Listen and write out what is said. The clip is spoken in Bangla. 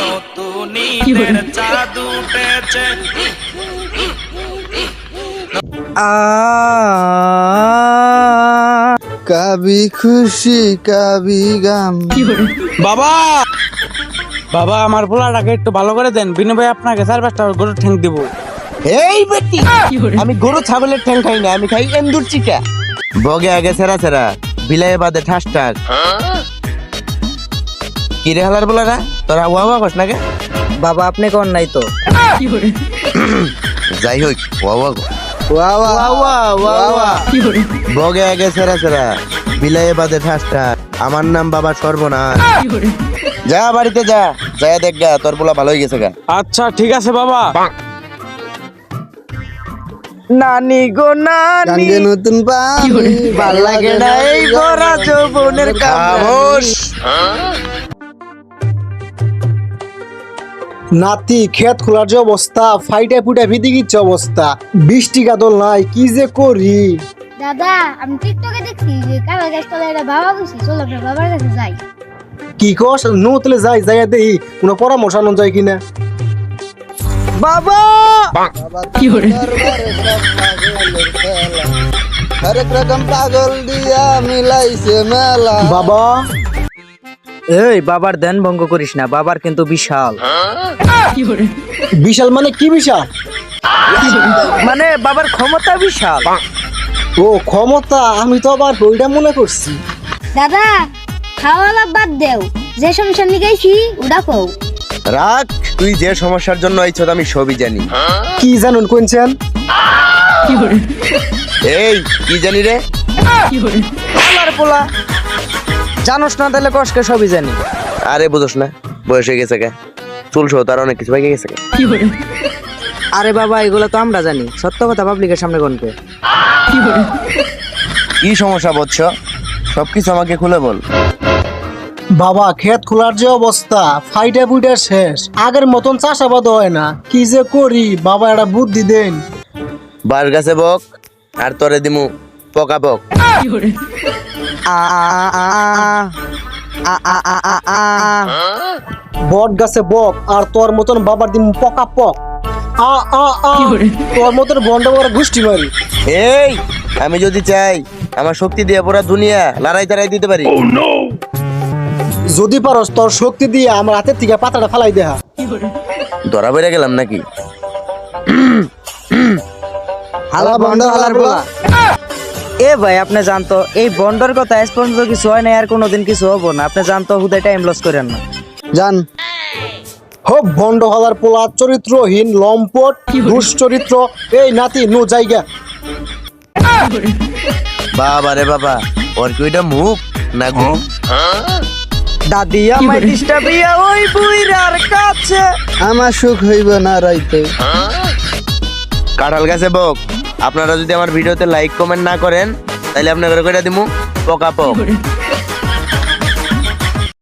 নতুন ঈদের চাঁদ উঠেছে। কবি খুশি কবি গাম। বাবা বাবা আমার পোলাটাকে একটু ভালো করে দেন, বিনু ভাই আপনাকে 4-5টা গরুর ঠ্যাং দিব। এই বেটি, আমি গরু ছাগলের ঠ্যাং খাই না, আমি খাই এন্দুর চিকা। বগে আগে সেরা সেরা, বিলায়ে বাদে ঠাস ঠাস। কি রে হালার বলা না, তোরা ওয়া ওয়া কস না কে? বাবা আপনি কোন নাই তো। যাই হোক ওয়া ওয়া গো। ওয়া ওয়া ওয়া ওয়া ওয়া। বগে আগে সেরা সেরা, বিলায়ে বাদে ঠাস ঠাস। আমার নাম বাবা সর্বনাশ। যা বাড়িতে যা, যায় দেখ গা তোর পোলা ভালো হয়ে গেছে গা। আচ্ছা ঠিক আছে বাবা। নানি গো নানি, গাঙ্গে নতুন পানি ভাল লাগে না এই ভরা যৌবনের খামোশ। নাতি ক্ষেত খোলার যে অবস্থা, ফাইটা ফুটা ভিদি গিচ্ছে অবস্থা, বৃষ্টি কাদল নাই, কি যে করি। দাদা আমি টিকটকে দেখছি যে কারো গাছ তলায় একটা বাবা বসি, চলো আমরা বাবার কাছে যাই। কি কস নতলে যাই যাইয়া দেই কোনো পরামর্শ আনন্দ যায় কিনা। বাবা হরেক রকম পাগল দিয়া মিলাইছে মেলা। বাবা এই বাবার ধ্যান ভঙ্গ করিস না, বাবার কিন্তু বিশাল। বিশাল মানে কি বিশাল? মানে বাবার ক্ষমতা বিশাল। ও ক্ষমতা, আমি তো আবার ওইটা মনে করছি। দাদা খাওয়া লাভ বাদ দেও, যে সমস্যা নিগাইছি ওটা কও। রাখ, তুই যে সমস্যার জন্য আইছ আমি সবই জানি। কি জানুন কোনছেন? এই কি জানি রে? আমার পোলা জানোস না তাহলে কষ্টকে সবই জানি। আরে বুঝোস না, বয়স হয়ে গেছে কে, চুল সহ তার অনেক কিছু পাইকে গেছে কে। আরে বাবা এগুলো তো আমরা জানি, সত্য কথা পাবলিকের সামনে কোনকে। কি সমস্যা বলছ, সবকিছু আমাকে খুলে বল। বাবা ক্ষেত খোলার যে অবস্থা, ফাইটা ফুইটা শেষ, আগের মতন চাষাবাদ হয় না, কি যে করি বাবা একটা বুদ্ধি দেন। বাস গাছে বক আর তরে দিমু পকা বক। আ আ আ আ আ আ আ আ। বট গাছে বক আর তোর মতন বাবার দিন পকা পক। আ আ আ, তোর মতন বন্ড করে গুষ্টি মারি। এই আমি যদি চাই আমার শক্তি দিয়ে পুরা দুনিয়া লড়াই তাড়াই দিতে পারি। যদি পারস তোর শক্তি দিয়ে আমার হাতের থেকে পাতাটা ফালাই দেহা। ধরা বেড়ে গেলাম নাকি? হালা বন্ড হালার পোলা। এ ভাই আপনি জানতো এই বন্ডর কথা আজ পর্যন্ত কিছু হয় না, আর কোনোদিন কিছু হবো না। আপনি জানতো হুদায় টাইম লস করেন না। জান হোক ভণ্ড হলার পোলা, চরিত্রহীন লম্পট দুশ্চরিত্র। এই নাতি নো জায়গা। বাবা রে বাবা, ওর কি ওইটা মুখ না ঘুম? দাদি আমায় ডিস্টার্বিয়া ওই বুইরার কাছে। আমার সুখ হইব না রাইতে। কাঁঠাল গাছে বক, আপনারা যদি আমার ভিডিওতে লাইক কমেন্ট না করেন তাহলে আপনাদের কইটা দিমু পকা পক।